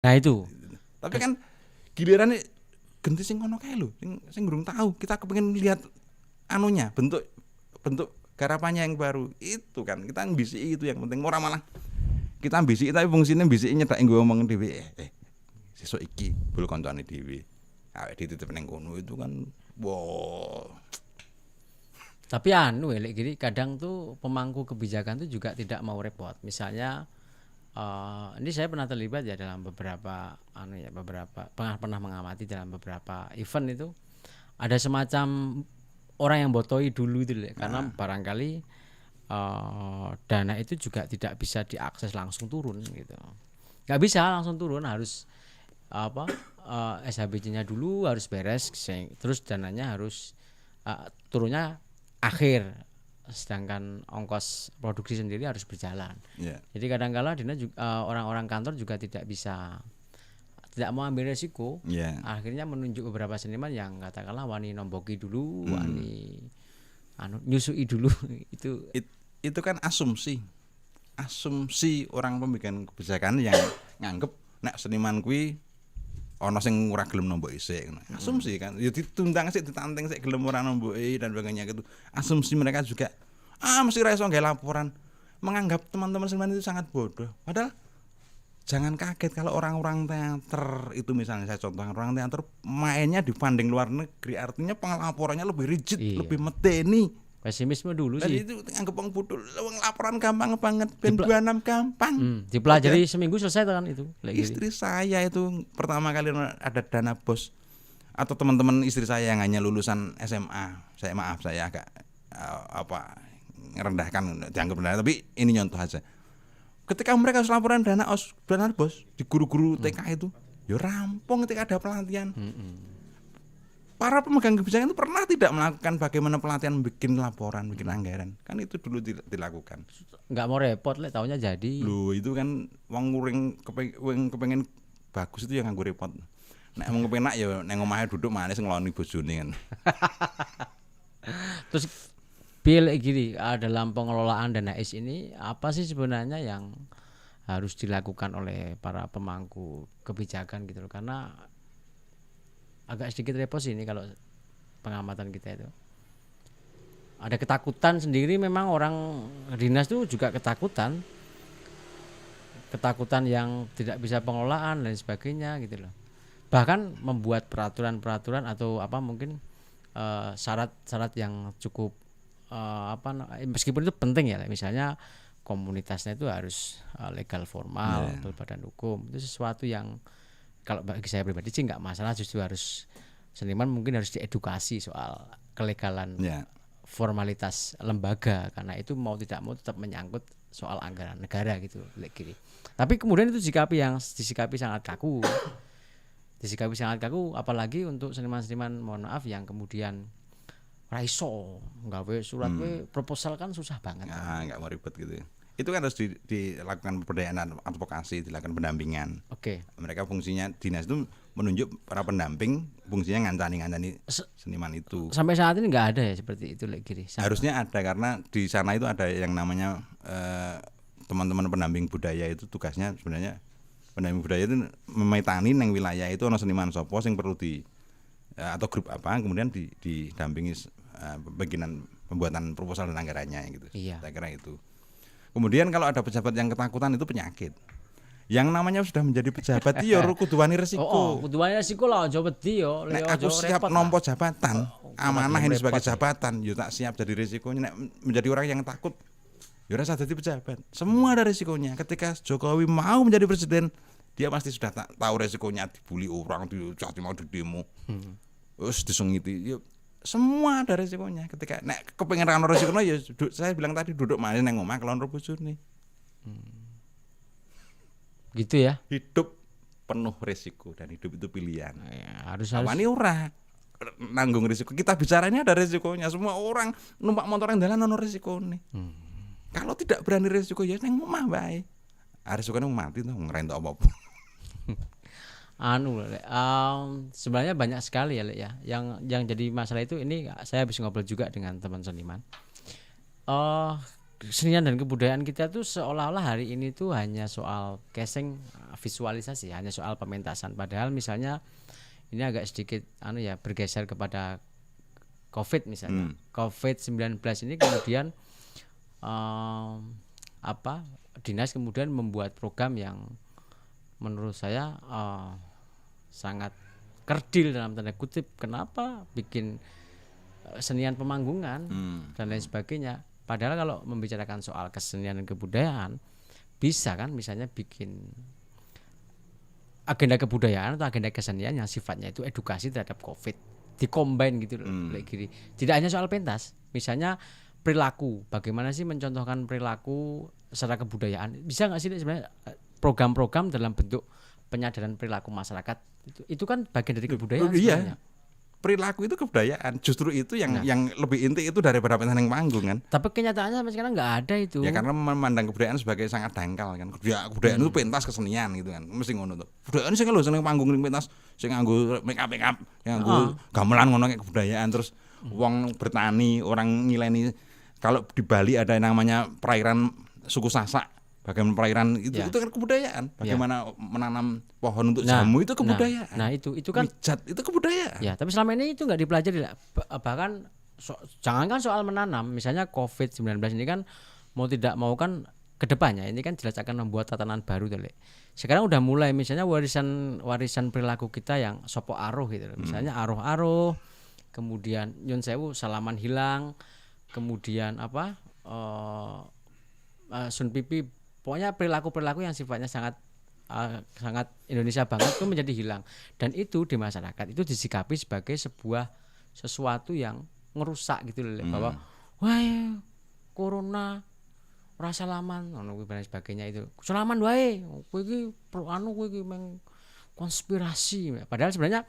Nah itu. Tapi kan giliran ganti sing ngono kae lho, sing durung tahu. Kita kepengin lihat anunya, bentuk bentuk garapannya yang baru. Itu kan kita ambisi itu yang penting. Ora malah kita ambisi tapi fungsinya ambisi nyedak nggo omong dhewe. Sesuk iki bul kancane dhewe. Awake dititip ning kono itu kan wow. Tapi anu lek gini kadang tuh pemangku kebijakan tuh juga tidak mau repot. Misalnya ini saya pernah terlibat ya dalam beberapa pernah mengamati dalam beberapa event itu ada semacam orang yang botoi dulu itu karena barangkali dana itu juga tidak bisa diakses langsung turun gitu. Nggak bisa langsung turun, harus SHBC-nya dulu harus beres, terus dananya harus turunnya akhir, sedangkan ongkos produksi sendiri harus berjalan. Jadi kadang-kala orang-orang kantor juga tidak mau ambil resiko. Akhirnya menunjuk beberapa seniman yang katakanlah wani nomboki dulu, wani nyusui dulu. Itu kan asumsi orang pembikin kebijakan yang nganggep nek seniman kuwi ana sing ora gelem nombok isik. Asumsi kan ya ditundang sik, ditanteng sik gelem ora nomboki dan sebagainya gitu. Asumsi mereka juga mesti ra iso nggae laporan, menganggap teman-teman seniman itu sangat bodoh. Padahal jangan kaget kalau orang-orang teater itu, misalnya saya contoh orang teater mainnya dibanding luar negeri, artinya pengelaporannya lebih rigid, lebih meteni. Pesimisme dulu sih. Itu anggap wong bodoh, wong laporan gampang banget, ben 26 gampang. Dipelajari seminggu selesai kan itu. Istri saya itu pertama kali ada dana bos, atau teman-teman istri saya yang hanya lulusan SMA. Saya agak ngerendahkan, dianggap rendah, tapi ini contoh aja. Ketika mereka harus laporan dana bos di guru-guru TK itu, ya rampung ketika ada pelatihan. Para pemegang kebijakan itu pernah tidak melakukan bagaimana pelatihan bikin laporan, bikin anggaran? Kan itu dulu dilakukan. Nggak mau repot, taunya jadi. Loh, itu kan wong kepengen bagus itu yang nganggo repot. Nek wong kepenak ya nang omahe duduk manis ngeloni bojone kan. Terus piye gini, dalam pengelolaan dana IS ini apa sih sebenarnya yang harus dilakukan oleh para pemangku kebijakan gitu loh? Karena agak sedikit repot sih ini kalau pengamatan kita itu. Ada ketakutan sendiri, memang orang dinas itu juga ketakutan yang tidak bisa pengelolaan dan sebagainya gitu loh. Bahkan membuat peraturan-peraturan atau mungkin syarat-syarat yang cukup meskipun itu penting ya, misalnya komunitasnya itu harus legal formal, berbadan hukum. Itu sesuatu yang kalau bagi saya pribadi sih nggak masalah, justru harus seniman mungkin harus diedukasi soal kelegalan formalitas lembaga, karena itu mau tidak mau tetap menyangkut soal anggaran negara gitu. Tapi kemudian itu disikapi sangat kaku, apalagi untuk seniman-seniman mohon maaf yang kemudian raiso nggawe surat proposal kan susah banget. Nggak mau ribet gitu. Itu kan harus dilakukan pemberdayaan advokasi, dilakukan pendampingan. Mereka fungsinya, dinas itu menunjuk para pendamping, fungsinya ngancani seniman itu. Sampai saat ini nggak ada ya seperti itu lagi. Harusnya ada, karena di sana itu ada yang namanya teman-teman pendamping budaya. Itu tugasnya sebenarnya pendamping budaya itu memetani neng wilayah itu ana seniman sapa sing perlu atau grup apa, kemudian didampingi bagian pembuatan proposal dan anggarannya gitu. Saya kira itu. Kemudian kalau ada pejabat yang ketakutan, itu penyakit. Yang namanya sudah menjadi pejabat itu ya kudu wani resiko. Kudu wani resiko lah, aja wedi yo. Nek aku siap nampa jabatan, amanah ini sebagai jabatan, yo tak siap jadi resikonya. Nek menjadi orang yang takut, yo ora usah jadi pejabat. Semua ada resikonya. Ketika Jokowi mau menjadi presiden, dia pasti sudah tahu resikonya, dibully orang, dicaci mau di demo. Terus disengiti. Yo semua ada resikonya. Ketika nek kepengin ra ono resikonya, ya saya bilang tadi, duduk manis nang omah kelon bojone. Gitu ya. Hidup penuh resiko, dan hidup itu pilihan. Harus wani ora nanggung resiko. Kita bicara ini ada resikonya. Semua orang numpak motor yang dalan ono resikone. Kalau tidak berani resiko, ya nang omah bae. Resikone mati tuh ngerentok apa-apa. Sebenarnya banyak sekali ya yang jadi masalah itu. Ini saya habis ngobrol juga dengan teman seniman. kesenian dan kebudayaan kita tuh seolah-olah hari ini tuh hanya soal casing, visualisasi, hanya soal pementasan. Padahal misalnya ini agak sedikit bergeser kepada COVID misalnya. COVID-19 ini kemudian dinas kemudian membuat program yang menurut saya sangat kerdil dalam tanda kutip. Kenapa bikin senian pemanggungan dan lain sebagainya. Padahal kalau membicarakan soal kesenian dan kebudayaan bisa kan misalnya bikin agenda kebudayaan atau agenda kesenian yang sifatnya itu edukasi terhadap COVID, dikombin gitu loh. Tidak hanya soal pentas, misalnya perilaku, bagaimana sih mencontohkan perilaku secara kebudayaan, bisa nggak sih sebenarnya program-program dalam bentuk penyadaran perilaku masyarakat itu kan bagian dari kebudayaan sebenarnya. Perilaku itu kebudayaan, justru itu yang lebih inti itu daripada pentas yang panggung kan. Tapi kenyataannya sampai sekarang nggak ada itu. Ya karena memandang kebudayaan sebagai sangat dangkal kan. Kebudayaan itu pentas kesenian gitu kan. Mesti ngono tuh. Kebudayaan sing lho seneng panggung ning pentas sing nganggo make up, yang nganggo gamelan ngono kayak kebudayaan. Terus wong bertani, orang ngileni kalau di Bali ada yang namanya perairan suku Sasak. Bagaimana perairan itu kan kebudayaan. Bagaimana menanam pohon untuk jamu itu kebudayaan. Nah itu kan Mijat itu kebudayaan. Ya, tapi selama ini itu nggak dipelajari. Bahkan jangankan soal menanam, misalnya COVID-19 ini kan mau tidak mau kan kedepannya ini kan jelas akan membuat tatanan baru tuh, Le. Sekarang udah mulai misalnya warisan perilaku kita yang sopo aruh gitu. Misalnya aruh-aruh, kemudian nyun sewu salaman hilang, kemudian sun pipi. Pokoknya perilaku-perilaku yang sifatnya sangat Indonesia banget itu menjadi hilang, dan itu di masyarakat itu disikapi sebagai sesuatu yang ngerusak gitu loh, bahwa wah corona rasa laman dan sebagainya, itu selaman wae kowe iki kowe iki konspirasi. Padahal sebenarnya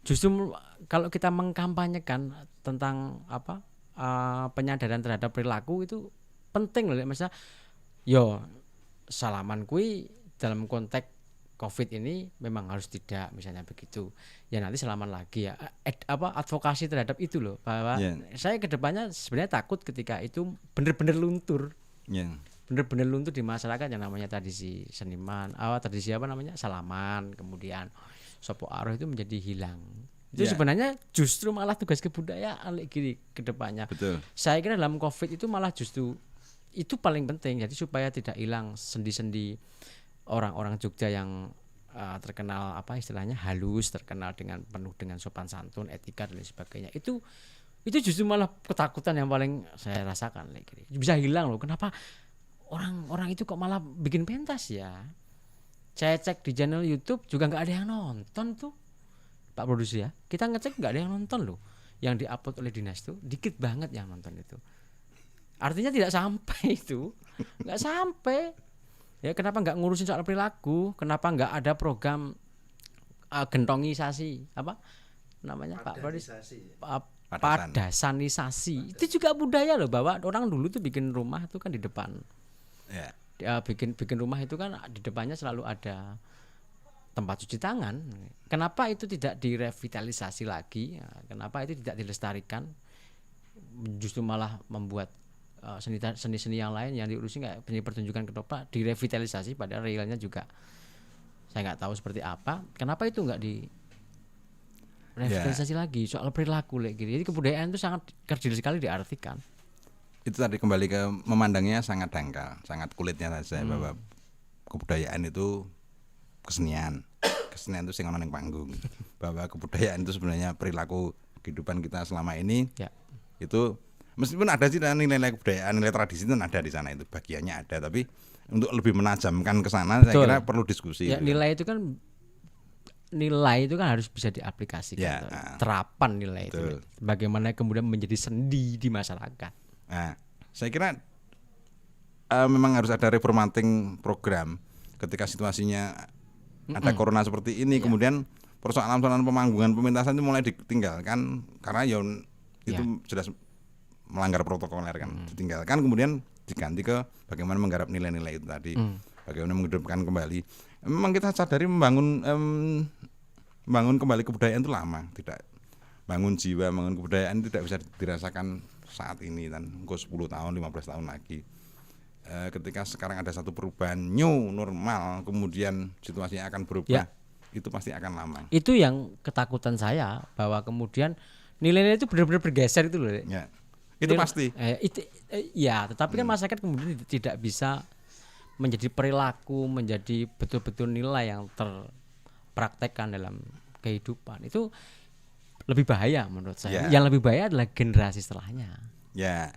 justru kalau kita mengkampanyekan tentang penyadaran terhadap perilaku itu penting loh, maksudnya salaman kui dalam konteks COVID ini memang harus tidak, misalnya begitu. Ya nanti salaman lagi ya. Advokasi terhadap itu loh, bahwa saya kedepannya sebenarnya takut ketika itu benar-benar luntur. Benar-benar luntur di masyarakat yang namanya tradisi seniman, tradisi salaman, kemudian sopo aruh itu menjadi hilang. Itu sebenarnya justru malah tugas kebudayaan gini kedepannya. Betul. Saya kira dalam COVID itu malah justru itu paling penting, jadi supaya tidak hilang sendi-sendi orang-orang Jogja yang terkenal istilahnya halus, terkenal dengan penuh dengan sopan santun, etika dan lain sebagainya. Itu justru malah ketakutan yang paling saya rasakan. Bisa hilang loh. Kenapa orang-orang itu kok malah bikin pentas ya? Saya cek di channel YouTube juga nggak ada yang nonton tuh, Pak Produser ya. Kita ngecek nggak ada yang nonton loh. Yang diupload oleh dinas tuh dikit banget yang nonton itu. Artinya tidak sampai itu, nggak sampai. Ya kenapa nggak ngurusin soal perilaku? Kenapa nggak ada program gentongisasi Pak padasanisasi? Itu juga budaya loh, bahwa orang dulu tuh bikin rumah itu kan di depan. Bikin rumah itu kan di depannya selalu ada tempat cuci tangan. Kenapa itu tidak direvitalisasi lagi? Kenapa itu tidak dilestarikan? Justru malah membuat seni-seni yang lain yang diurusi nggak punya pertunjukan ketoprak direvitalisasi, padahal realnya juga saya nggak tahu seperti apa. Kenapa itu nggak di revitalisasi lagi soal perilaku gitu. Jadi kebudayaan itu sangat kerdil sekali diartikan. Itu tadi kembali ke memandangnya sangat dangkal, sangat kulitnya saja bahwa kebudayaan itu kesenian itu sing ana ning panggung. Bahwa kebudayaan itu sebenarnya perilaku kehidupan kita selama ini. Itu meskipun ada sih nilai kebudayaan, nilai tradisi itu ada di sana, itu bagiannya ada, tapi untuk lebih menajamkan ke sana saya kira perlu diskusi. Ya, nilai itu kan harus bisa diaplikasikan. Terapan nilai itu. Bagaimana kemudian menjadi sendi di masyarakat. Nah, saya kira memang harus ada reformating program ketika situasinya ada corona seperti ini, kemudian persoalan-persoalan pemanggungan pementasan itu mulai ditinggalkan karena itu sudah melanggar protokoler kan, ditinggalkan, kemudian diganti ke bagaimana menggarap nilai-nilai itu tadi, bagaimana menghidupkan kembali. Memang kita sadari membangun kembali kebudayaan itu lama, tidak bangun jiwa, bangun kebudayaan itu tidak bisa dirasakan saat ini dan 10 tahun, 15 tahun lagi. ketika sekarang ada satu perubahan new normal, kemudian situasinya akan berubah, itu pasti akan lama. Itu yang ketakutan saya, bahwa kemudian nilai-nilai itu benar-benar bergeser itu loh. Ya, itu pasti. Ya, tetapi kan masyarakat kemudian tidak bisa menjadi perilaku, menjadi betul-betul nilai yang terpraktekkan dalam kehidupan. Itu lebih bahaya menurut saya. Yang lebih bahaya adalah generasi setelahnya. Ya,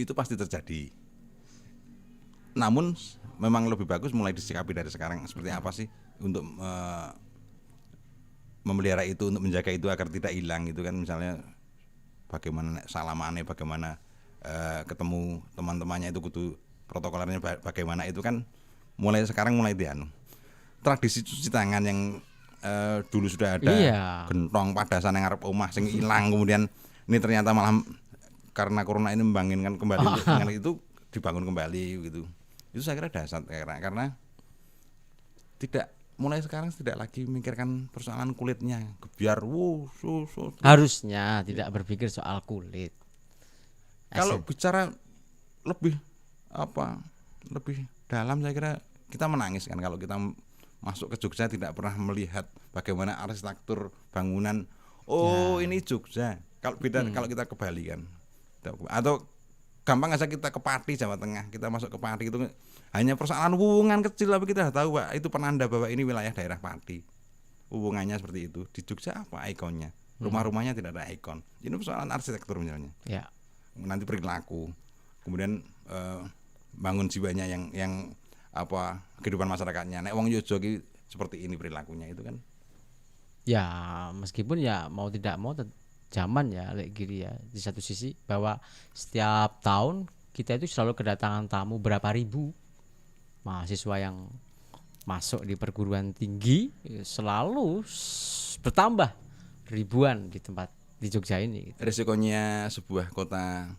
itu pasti terjadi. Namun memang lebih bagus mulai disikapi dari sekarang, seperti apa sih untuk memelihara itu, untuk menjaga itu agar tidak hilang gitu kan. Misalnya bagaimana salamannya, bagaimana ketemu teman-temannya itu kudu protokolernya bagaimana, itu kan mulai sekarang mulai tradisi cuci tangan yang dulu sudah ada, gentong padasan yang ngarep omah sing hilang, kemudian ini ternyata malah karena corona ini membangunkan kembali itu dibangun kembali gitu. Itu saya kira dasar, karena tidak, mulai sekarang tidak lagi memikirkan persoalan kulitnya, biar harusnya tidak berpikir soal kulit. Kalau bicara lebih dalam, saya kira kita menangis kan kalau kita masuk ke Jogja tidak pernah melihat bagaimana arsitektur bangunan. Ini Jogja. Kalau beda kalau kita ke Bali kan, atau gampang aja kita ke Pati Jawa Tengah, kita masuk ke Pati itu hanya persoalan wuwungan kecil, tapi kita sudah tahu Pak, itu penanda bahwa ini wilayah daerah Pati. Wuwungannya seperti itu. Di Jogja apa ikonnya? Rumah-rumahnya tidak ada ikon. Ini persoalan arsitektur misalnya. Ya. Nanti perilaku, kemudian bangun jiwanya yang kehidupan masyarakatnya. Nek wong Yojo seperti ini perilakunya itu kan. Ya, meskipun ya mau tidak mau zaman ya Lek Giri ya, di satu sisi bahwa setiap tahun kita itu selalu kedatangan tamu berapa ribu mahasiswa yang masuk di perguruan tinggi, selalu bertambah ribuan di tempat di Jogja ini gitu. Resikonya sebuah kota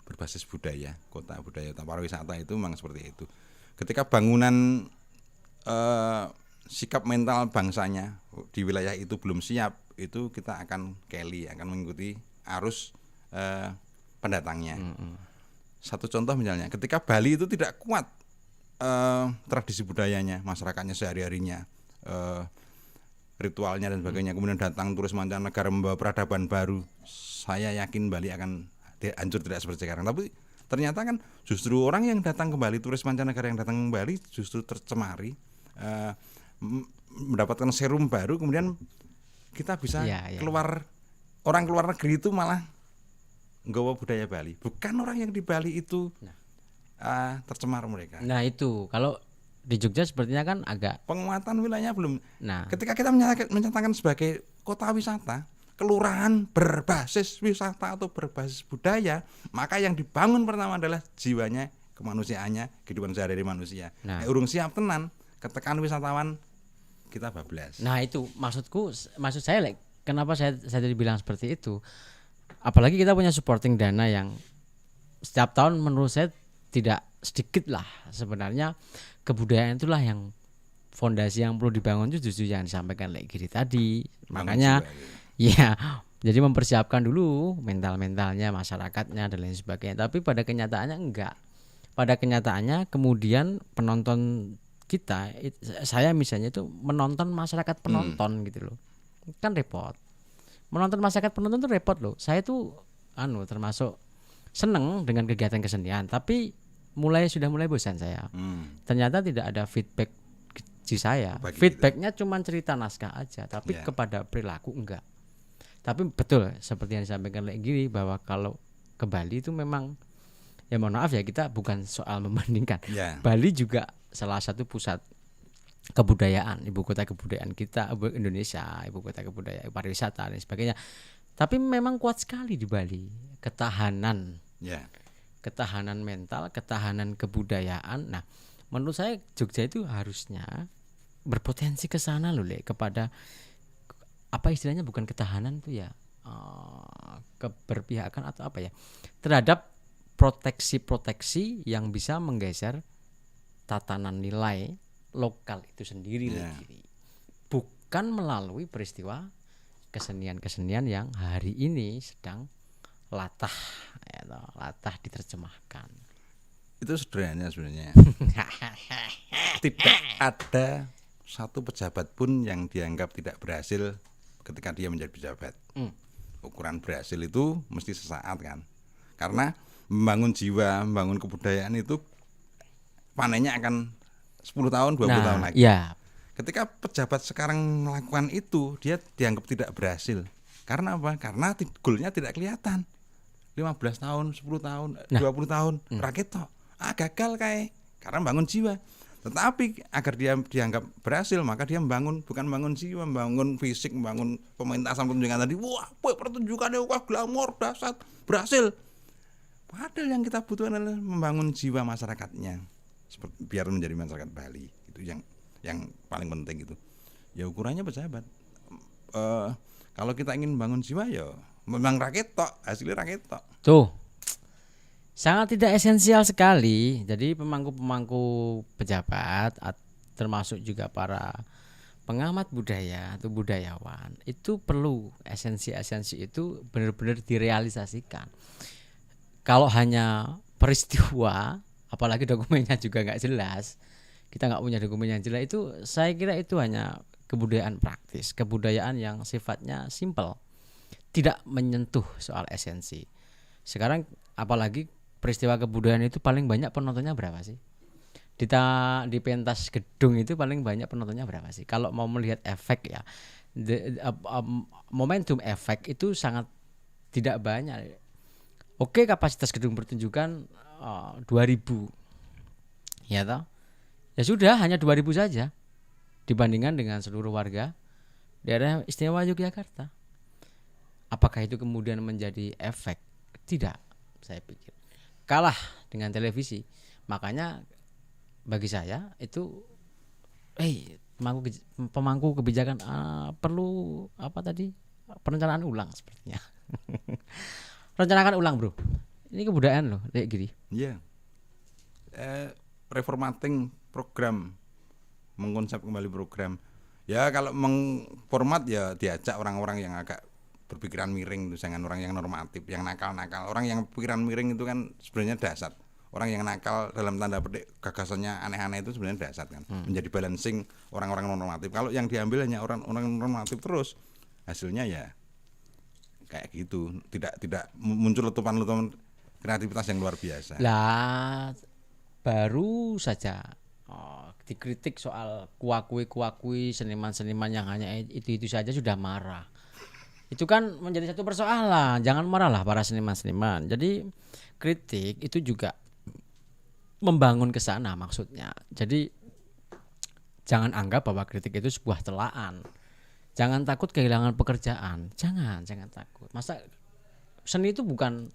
berbasis budaya, kota budaya pariwisata itu memang seperti itu. Ketika bangunan sikap mental bangsanya di wilayah itu belum siap, itu kita akan akan mengikuti arus pendatangnya. Satu contoh misalnya, ketika Bali itu tidak kuat tradisi budayanya, masyarakatnya sehari-harinya, ritualnya dan sebagainya, kemudian datang turis mancanegara membawa peradaban baru, saya yakin Bali akan hancur tidak seperti sekarang. Tapi ternyata kan justru orang yang datang ke Bali, turis mancanegara yang datang ke Bali justru tercemari, mendapatkan serum baru, kemudian kita bisa keluar, orang keluar negeri itu malah nggawa budaya Bali, bukan orang yang di Bali itu tercemar mereka. Nah itu kalau di Jogja sepertinya kan agak penguatan wilayahnya belum. Nah, ketika kita menyatakan sebagai kota wisata, kelurahan berbasis wisata atau berbasis budaya, maka yang dibangun pertama adalah jiwanya, kemanusiaannya, kehidupan sehari-hari manusia. Urung siap tenan, ketekan wisatawan kita bablas. Nah itu maksud saya kenapa saya tadi bilang seperti itu. Apalagi kita punya supporting dana yang setiap tahun menurut saya tidak sedikit lah. Sebenarnya kebudayaan itulah yang fondasi yang perlu dibangun, itu justru yang disampaikan Lek Giri tadi. Makanya ya, jadi mempersiapkan dulu mental-mentalnya, masyarakatnya dan lain sebagainya. Tapi pada kenyataannya enggak. Pada kenyataannya kemudian penonton kita, saya misalnya itu menonton masyarakat penonton gitu loh, kan repot. Menonton masyarakat penonton itu repot loh. Saya tuh termasuk seneng dengan kegiatan kesenian, tapi sudah mulai bosan saya. Ternyata tidak ada feedback di saya. Feedbacknya cuma cerita naskah aja, tapi kepada perilaku enggak. Tapi betul seperti yang disampaikan Lek Giri, bahwa kalau ke Bali itu memang, ya mohon maaf ya, kita bukan soal membandingkan. Bali juga salah satu pusat kebudayaan, ibu kota kebudayaan kita, Indonesia, ibu kota kebudayaan pariwisata dan sebagainya. Tapi memang kuat sekali di Bali ketahanan, ketahanan mental, ketahanan kebudayaan. Nah, menurut saya Jogja itu harusnya berpotensi ke sana loh, kepada apa istilahnya, bukan ketahanan tuh ya, keberpihakan atau apa ya, terhadap proteksi yang bisa menggeser tatanan nilai lokal itu sendiri, bukan melalui peristiwa kesenian-kesenian yang hari ini sedang latah, ya toh, latah diterjemahkan. Itu sederhana sebenarnya. Tidak ada satu pejabat pun yang dianggap tidak berhasil ketika dia menjadi pejabat. Ukuran berhasil itu mesti sesaat kan. Karena membangun jiwa, membangun kebudayaan itu panennya akan 10 tahun, 20 tahun lagi. Ya. Ketika pejabat sekarang melakukan itu, dia dianggap tidak berhasil. Karena apa? Karena goalnya tidak kelihatan. 15 tahun, 10 tahun, 20 tahun, rakyat tok. Gagal kayak karena bangun jiwa. Tetapi agar dia dianggap berhasil, maka dia bukan membangun jiwa, membangun fisik, membangun pementasan pertunjukan tadi. Wah, pertunjukannya wah glamor, dahsyat, berhasil. Padahal yang kita butuhkan adalah membangun jiwa masyarakatnya, seperti biar menjadi masyarakat Bali. Itu yang paling penting itu. Ya ukurannya pejabat. Kalau kita ingin membangun jiwa ya memang rakyat tok, hasilnya rakyat tok. Tuh. Sangat tidak esensial sekali. Jadi pemangku pejabat termasuk juga para pengamat budaya atau budayawan itu perlu esensi-esensi itu benar-benar direalisasikan. Kalau hanya peristiwa, apalagi dokumennya juga nggak jelas, kita nggak punya dokumen yang jelas, itu saya kira itu hanya kebudayaan praktis, kebudayaan yang sifatnya simpel, tidak menyentuh soal esensi. Sekarang apalagi peristiwa kebudayaan itu paling banyak penontonnya berapa sih? Di pentas gedung itu paling banyak penontonnya berapa sih? Kalau mau melihat efek ya, momentum efek itu sangat tidak banyak. Oke, kapasitas gedung pertunjukan 2000, ya toh? Ya sudah, hanya 2000 saja dibandingkan dengan seluruh warga daerah istimewa Yogyakarta. Apakah itu kemudian menjadi efek? Tidak, saya pikir. Kalah dengan televisi. Makanya bagi saya itu pemangku kebijakan perlu apa tadi? Perencanaan ulang sepertinya. Rencanakan ulang, Bro. Ini kebudayaan loh, kayak gini. Iya. Reformating program, mengkonsep kembali program. Ya kalau mengformat ya diajak orang-orang yang agak berpikiran miring itu, jangan orang yang normatif, yang nakal-nakal. Orang yang pikiran miring itu kan sebenarnya dasar. Orang yang nakal dalam tanda petik gagasannya aneh-aneh itu sebenarnya dasar kan. Menjadi balancing orang-orang normatif. Kalau yang diambil hanya orang-orang normatif terus, hasilnya ya kayak gitu. Tidak muncul letupan-letupan kreativitas yang luar biasa. Lah baru saja dikritik soal kuakui seniman-seniman yang hanya itu saja sudah marah. Itu kan menjadi satu persoalan. Jangan marahlah para seniman-seniman. Jadi kritik itu juga membangun ke sana maksudnya. Jadi jangan anggap bahwa kritik itu sebuah celaan. Jangan takut kehilangan pekerjaan. Jangan takut. Masa seni itu bukan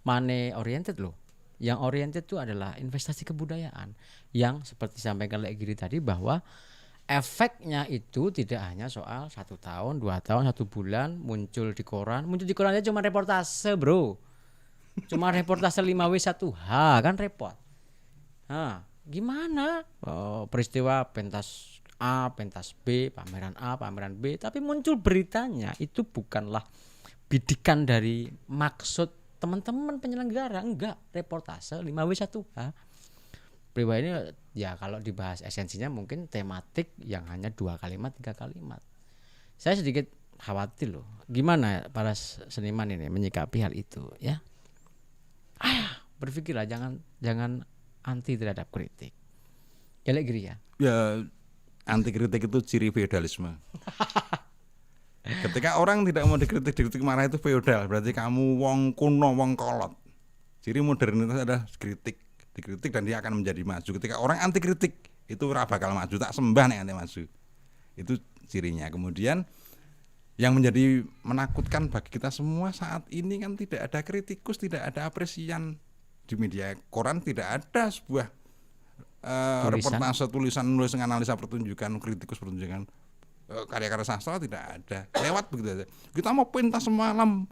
money oriented loh. Yang oriented itu adalah investasi kebudayaan. Yang seperti sampaikan Lek Giri tadi bahwa efeknya itu tidak hanya soal 1 tahun, 2 tahun, 1 bulan muncul di koran. Muncul di koran aja cuma reportase, Bro. Cuma reportase 5W1H kan repot. Nah, gimana? Peristiwa pentas A, pentas B, pameran A, pameran B, tapi muncul beritanya itu bukanlah bidikan dari maksud teman-teman penyelenggara, enggak, reportase 5W1H. Peristiwa ini ya kalau dibahas esensinya mungkin tematik yang hanya 2 kalimat, 3 kalimat. Saya sedikit khawatir loh, gimana para seniman ini menyikapi hal itu ya. Berpikirlah jangan anti terhadap kritik. Ya Lek Giri ya. Ya anti kritik itu ciri feodalisme. Ketika orang tidak mau dikritik marah itu feodal, berarti kamu wong kuno, wong kolot. Ciri modernitas adalah dikritik dan dia akan menjadi maju. Ketika orang anti kritik itu ora bakal maju, tak sembah nek anti maju. Itu cirinya. Kemudian yang menjadi menakutkan bagi kita semua saat ini kan tidak ada kritikus, tidak ada apresian di media koran, tidak ada sebuah reportase tulisan analisa pertunjukan, kritikus pertunjukan, karya-karya sastra tidak ada, lewat begitu saja. Kita mau pentas semalam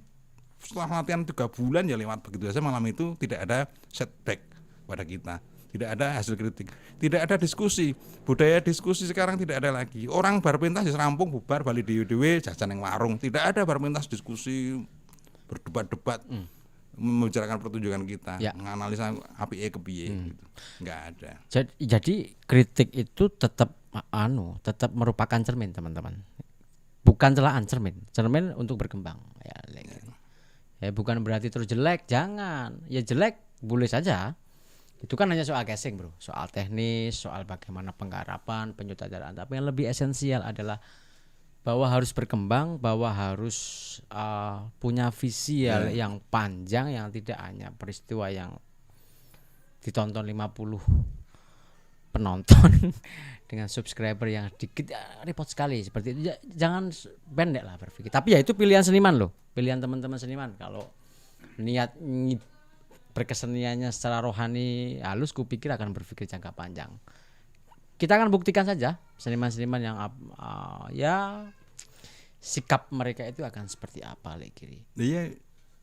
setelah latihan 3 bulan ya lewat begitu saja, malam itu tidak ada setback pada kita, tidak ada hasil kritik, tidak ada diskusi, budaya diskusi sekarang tidak ada lagi. Orang bar pentas di serampung bubar balik dewe jajan yang warung, tidak ada bar pentas diskusi berdebat-debat membicarakan pertunjukan kita, Ya. menganalisa apike kepiye gitu. Enggak ada. Jadi kritik itu tetap merupakan cermin, teman-teman. Bukan celaan, cermin untuk berkembang ya. Ya bukan berarti terus jelek, jangan. Ya jelek boleh saja. Itu kan hanya soal casing, Bro. Soal teknis, soal bagaimana penggarapan, penyutradaraan. Tapi yang lebih esensial adalah bahwa harus berkembang, bahwa harus punya visi yang panjang, yang tidak hanya peristiwa yang ditonton 50 penonton dengan subscriber yang dikit, repot sekali seperti itu. Jangan pendek lah berpikir. Tapi ya itu pilihan seniman loh, pilihan teman-teman seniman. Kalau niat berkeseniannya secara rohani halus, kupikir akan berpikir jangka panjang. Kita akan buktikan saja seniman-seniman yang ya sikap mereka itu akan seperti apa kiri. Iya,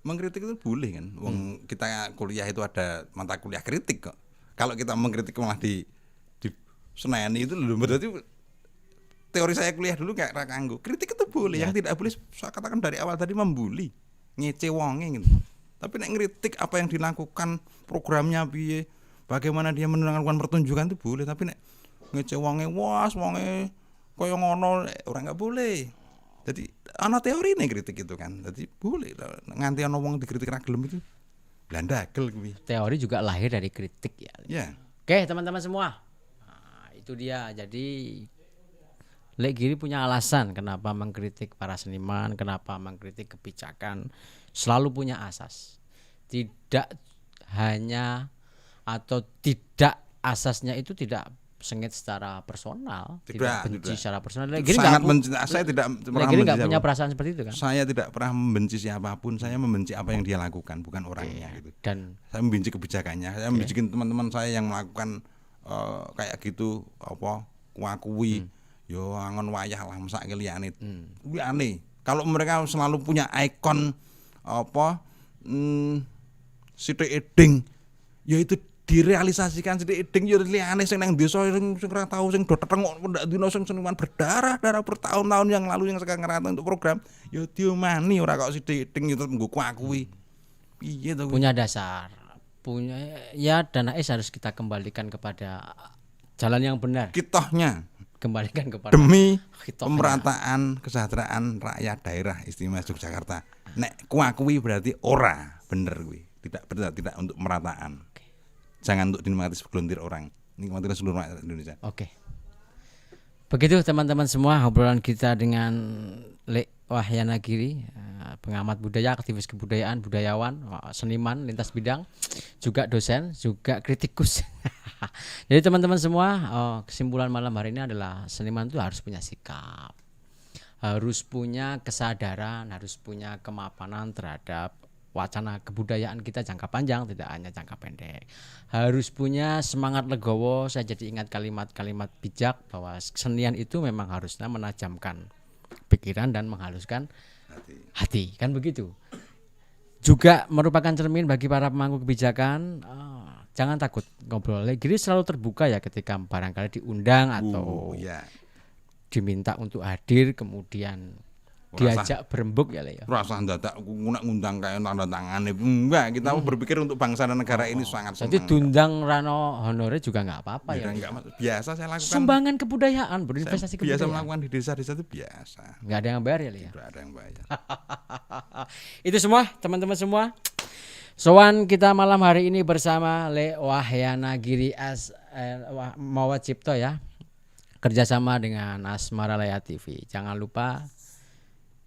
mengkritik itu boleh kan. Wong kita kuliah itu ada mata kuliah kritik kok. Kalau kita mengkritik malah di Senani itu loh, berarti teori saya kuliah dulu kayak rakanggo. Kritik itu boleh, yang tidak boleh saya katakan dari awal tadi membuli, ngece wonge gitu. Tapi nek ngritik apa yang dilakukan, programnya piye, bagaimana dia menangani pertunjukan itu boleh, tapi nek ngece wonge wonge koyo ngono orang enggak boleh. Jadi ana teori nih kritik itu kan. Jadi boleh nganti ana wong dikritik ra gelem itu blandagel kuwi. Teori juga lahir dari kritik ya. Ya. Oke, teman-teman semua. Itu dia. Jadi Lek Giri punya alasan kenapa mengkritik para seniman, kenapa mengkritik kebijakan, selalu punya asas. Tidak hanya atau tidak asasnya itu tidak sengit secara personal, tidak benci secara personal. Lek Giri sangat benci. Saya tidak pernah Lek Giri nggak punya perasaan seperti itu kan? Saya tidak pernah membenci siapapun. Saya membenci apa yang dia lakukan, bukan orangnya gitu. Dan saya membenci kebijakannya. Saya membenci teman-teman saya yang melakukan kayak gitu apa kuakui yo angon wayah lah masak liyane. Kuwi aneh. Kalau mereka selalu punya ikon apa sithik eding ya itu direalisasikan sithik eding yo liyane sing nang desa sing ora tau sing do tetengok ndak dina sing seniman berdarah-darah bertahun-tahun yang lalu yang sekarang ngerata untuk program yo diomani ora kok sithik eding yo nggo kuakui. Piye to punya dasar. Punya ya dana harus kita kembalikan kepada jalan yang benar. Kitohnya Kembalikan kepada demi kitohnya. pemerataan kesejahteraan rakyat daerah istimewa Yogyakarta. Nek kuakui berarti ora bener kuwi. Tidak untuk merataan. Jangan untuk dinikmati segelintir orang. Nikmatilah seluruh rakyat Indonesia. Oke. Begitu teman-teman semua obrolan kita dengan Lek Wahyana Giri, pengamat budaya, aktivis kebudayaan, budayawan, seniman lintas bidang, juga dosen, juga kritikus. Jadi teman-teman semua, kesimpulan malam hari ini adalah seniman itu harus punya sikap, harus punya kesadaran, harus punya kemapanan terhadap wacana kebudayaan kita jangka panjang, tidak hanya jangka pendek. Harus punya semangat legowo. Saya jadi ingat kalimat-kalimat bijak bahwa kesenian itu memang harusnya menajamkan pikiran dan menghaluskan hati. Kan begitu. Juga merupakan cermin bagi para pemangku kebijakan. Jangan takut ngobrol. Lek Giri selalu terbuka ya ketika barangkali diundang atau diminta untuk hadir, kemudian diajak berembuk ya Lek ya. Rasa ndadak ngundang kayak tanda tangane. Enggak, kita berpikir untuk bangsa dan negara ini sangat senang. Jadi diundang rano honore juga enggak apa-apa ya. Enggak, biasa saya lakukan. Sumbangan kebudayaan, berinvestasi kebudayaan. Biasa melakukan di desa-desa itu biasa. Enggak ada yang bayar ya Lek ya. Tidak ada yang bayar. Itu semua teman-teman semua. Sowan kita malam hari ini bersama Lek Wahyana Giri Mawa Cipto ya. Kerjasama dengan Asmaralaya TV. Jangan lupa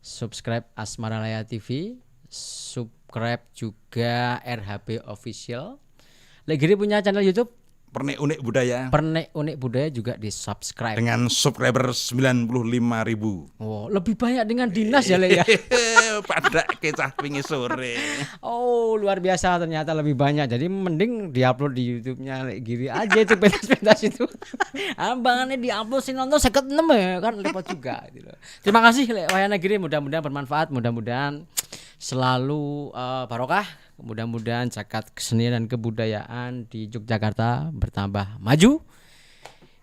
subscribe Asmaralaya TV, subscribe juga RHB Official. Lek Giri punya channel YouTube Pernik Unik Budaya. Pernik Unik Budaya juga di subscribe. Dengan subscriber 95.000. Oh, lebih banyak dengan Dinas ya Lek ya. Pada kecah wingi sore. Oh, luar biasa ternyata lebih banyak. Jadi mending diupload di YouTube-nya Lek Giri aja itu pentas-pentas itu. Ambangannya diupload sing nonton 56 ya kan repot juga gitu. Terima kasih Lek Wahyana Giri, mudah-mudahan bermanfaat, mudah-mudahan selalu barokah, mudah-mudahan cakat kesenian dan kebudayaan di Yogyakarta bertambah maju.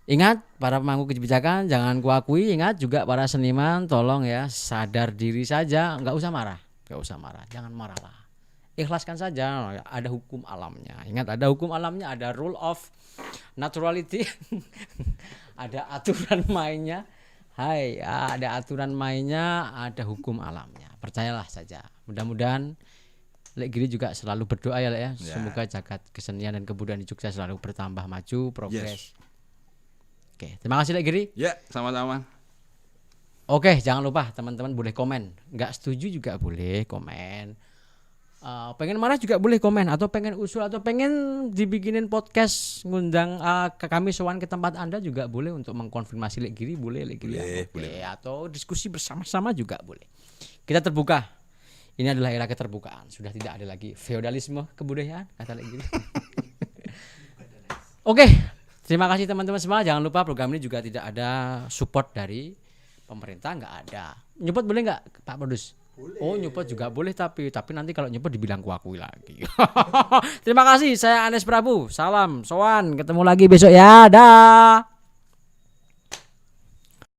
Ingat para pemangku kebijakan jangan kuakui, ingat juga para seniman tolong ya sadar diri saja, enggak usah marah. Gak usah marah, jangan marahlah. Ikhlaskan saja, ada hukum alamnya. Ingat, ada hukum alamnya, ada rule of naturality. Ada aturan mainnya. Ada aturan mainnya, ada hukum alamnya. Percayalah saja. Mudah-mudahan Lek Giri juga selalu berdoa ya, Lek ya. Semoga jagat kesenian dan kebudayaan di Jogja selalu bertambah maju, progres. Oke, terima kasih Lek Giri. Ya, sama-sama. Oke, jangan lupa teman-teman boleh komen. Nggak setuju juga boleh komen. Pengen marah juga boleh komen, atau pengen usul, atau pengen dibikinin podcast ngundang ke kami sowan ke tempat Anda juga boleh, untuk mengkonfirmasi Lek Giri boleh, Lek Giri. Boleh. Atau diskusi bersama-sama juga boleh. Kita terbuka. Ini adalah era keterbukaan. Sudah tidak ada lagi feodalisme kebudayaan, kata Lek Giri. Oke, terima kasih teman-teman semua. Jangan lupa program ini juga tidak ada support dari pemerintah, nggak ada. Nyepot boleh nggak Pak Produs? Boleh. Oh, nyepot juga boleh, tapi nanti kalau nyepot dibilang kuakui lagi. Terima kasih, saya Anes Prabu. Salam, sowan, ketemu lagi besok ya. Dah.